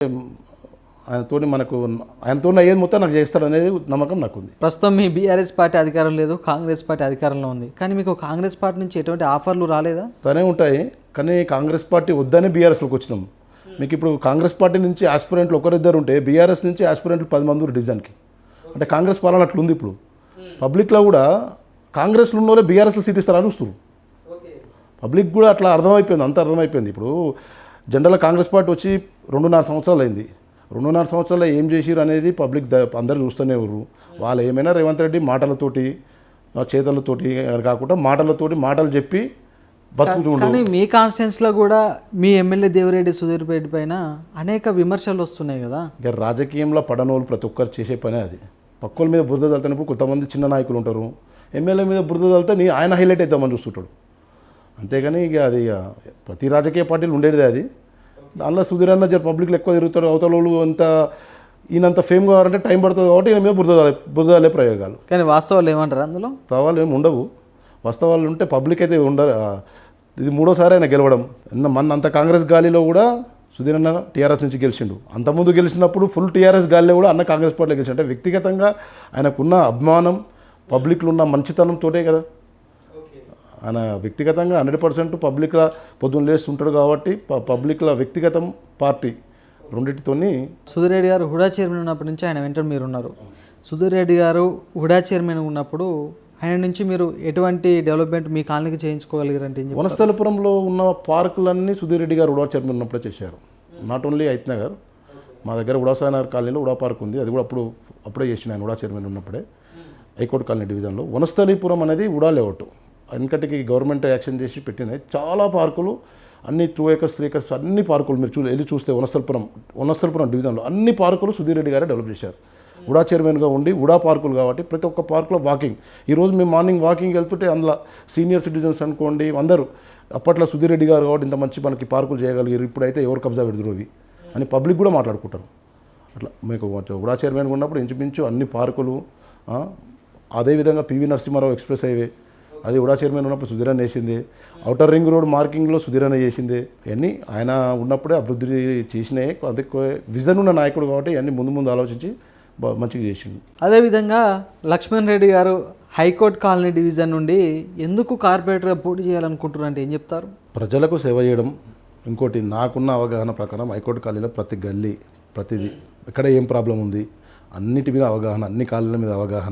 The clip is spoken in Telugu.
ఆయనతో అయ్యేది మొత్తం నాకు చేస్తాడనేది నమ్మకం నాకుంది. ప్రస్తుతం మీ బీఆర్ఎస్ పార్టీ అధికారం లేదు, కాంగ్రెస్ పార్టీ అధికారంలో ఉంది, కానీ మీకు కాంగ్రెస్ పార్టీ నుంచి ఎటువంటి ఆఫర్లు రాలేదా? తనే ఉంటాయి, కానీ కాంగ్రెస్ పార్టీ వద్దనే బీఆర్ఎస్లోకి వచ్చినాం. మీకు ఇప్పుడు కాంగ్రెస్ పార్టీ నుంచి ఆస్పిరెంట్లు ఒకరిద్దరు ఉంటే బీఆర్ఎస్ నుంచి ఆస్పిరెంట్లు 10 మంది డివిజన్కి. అంటే కాంగ్రెస్ పాలన అట్లుంది. ఇప్పుడు పబ్లిక్లో కూడా కాంగ్రెస్లో ఉన్న వాళ్ళే బీఆర్ఎస్లో సీట్ ఇస్తారని చూస్తారు. పబ్లిక్ కూడా అట్లా అర్థమైపోయింది, అంత అర్థమైపోయింది. ఇప్పుడు జనరల్గా కాంగ్రెస్ పార్టీ వచ్చి 2.5 సంవత్సరాలు అయింది. 2.5 సంవత్సరాల్లో ఏం చేసిరు అనేది పబ్లిక్ అందరూ చూస్తూనే ఉన్నారు. వాళ్ళు ఏమైనా రేవంత్ రెడ్డి మాటలతోటి చేతలతోటి కాకుండా మాటలు చెప్పి బతుకుతుండ్రు. కానీ మీ కాన్స్టిట్యూన్సీలో కూడా మీ ఎమ్మెల్యే దేవిరెడ్డి సుధీర్ రెడ్డి పైన అనేక విమర్శలు వస్తున్నాయి కదా. ఇక రాజకీయంలో పడనోళ్ళు ప్రతి ఒక్కరు చేసే పనే అది. పక్కల మీద బురద చల్లుతున్నప్పుడు కొంతమంది చిన్న నాయకులు ఉంటారు, ఎమ్మెల్యే మీద బురద చల్లితే ఆయన హైలైట్ అవుతామని చూస్తుంటాడు. అంతేగాని ఇక అది ప్రతి రాజకీయ పార్టీలు ఉండేది అది. దానిలో సుధీర్ అన్న పబ్లిక్లో ఎక్కువ తిరుగుతాడు. అవతల వాళ్ళు ఈయనంత ఫేమ్ కావాలంటే టైం పడుతుంది కాబట్టి ఈయన మీద బురదలే ప్రయోగాలు. కానీ వాస్తవాలు ఏమంటారు? అందులో వాస్తవాలు ఏమి ఉండవు. వాస్తవాలు ఉంటే పబ్లిక్ అయితే ఉండరు. ఇది 3వ సారి ఆయన గెలవడం. అంత కాంగ్రెస్ గాలిలో కూడా సుధీర్ అన్న టీఆర్ఎస్ నుంచి గెలిచిండు. అంతకుముందు గెలిచినప్పుడు ఫుల్ టీఆర్ఎస్ గాలిలో కూడా అన్న కాంగ్రెస్ పార్టీలో గెలిచిండు. అంటే వ్యక్తిగతంగా ఆయనకున్న అభిమానం, పబ్లిక్లో ఉన్న మంచితనంతోటే కదా. ఆయన వ్యక్తిగతంగా 100% పబ్లిక్లో పొద్దున్న లేస్తుంటాడు కాబట్టి పబ్లిక్లో వ్యక్తిగతం పార్టీ రెండింటితోని. సుధీర్ రెడ్డి గారు హుడా చైర్మన్ ఉన్నప్పటి నుంచి ఆయన వెంట మీరు ఉన్నారు. సుధీర్ రెడ్డి గారు హుడా చైర్మన్ ఉన్నప్పుడు ఆయన నుంచి మీరు ఎటువంటి డెవలప్మెంట్ మీ కాలనీకి చేయించుకోగలిగారంటే? వనస్థలపురంలో ఉన్న పార్కులన్నీ సుధీర్ రెడ్డి గారు హుడా చైర్మన్ ఉన్నప్పుడే చేశారు. నాట్ ఓన్లీ ఐత్ నగర్, మా దగ్గర ఉడాసానగర్ కాలనీలో హుడా పార్క్ ఉంది. అది కూడా అప్పుడే చేసిన ఆయన హుడా చైర్మన్ ఉన్నప్పుడే. హైకోర్టు కాలనీ డివిజన్లో వనస్థలీపురం అనేది హుడా లేఅవుట్. వెనకటికి గవర్నమెంట్ యాక్షన్ చేసి పెట్టినాయి చాలా పార్కులు, అన్ని 2 acres 3 acres అన్ని పార్కులు మీరు వెళ్ళి చూస్తే వనస్థలపురం డివిజన్లో అన్ని పార్కులు సుధీర్ రెడ్డి గారే డెవలప్ చేశారు. ఉడా చైర్మన్గా ఉండి ఉడా పార్కులు కాబట్టి ప్రతి ఒక్క పార్కులో వాకింగ్. ఈరోజు మేము మార్నింగ్ వాకింగ్ వెళ్తుంటే అందులో సీనియర్ సిటిజన్స్ అనుకోండి అందరూ అప్పట్లో సుధీర్ రెడ్డి గారు కాబట్టి ఇంత మంచి మనకి పార్కులు చేయగలిగారు, ఇప్పుడైతే ఎవరు కబ్జా పెడుతురు అవి అని పబ్లిక్ కూడా మాట్లాడుకుంటారు. అట్లా మీకు ఉడా చైర్మన్గా ఉన్నప్పుడు ఇంచుమించు అన్ని పార్కులు. అదేవిధంగా పివి నరసింహారావు ఎక్స్ప్రెస్ హైవే అది ఉడా చైర్మన్ ఉన్నప్పుడు సుధీర్ అన్న వేసింది. ఔటర్ రింగ్ రోడ్ మార్కింగ్లో సుధీర్ అన్న చేసింది. ఇవన్నీ ఆయన ఉన్నప్పుడే అభివృద్ధి చేసినాయి. అదే విజన్ ఉన్న నాయకుడు కాబట్టి ఇవన్నీ ముందు ఆలోచించి మంచిగా చేసిండు. అదేవిధంగా లక్ష్మణ్ రెడ్డి గారు హైకోర్టు కాలనీ డివిజన్ నుండి ఎందుకు కార్పొరేటర్గా పోటీ చేయాలనుకుంటున్నారు అంటే ఏం చెప్తారు? ప్రజలకు సేవ చేయడం. ఇంకోటి నాకున్న అవగాహన ప్రకారం హైకోర్టు కాలనీలో ప్రతి గల్లీ ప్రతిదీ ఎక్కడ ఏం ప్రాబ్లం ఉంది అన్నిటి మీద అవగాహన, అన్ని కాలనీల మీద అవగాహన.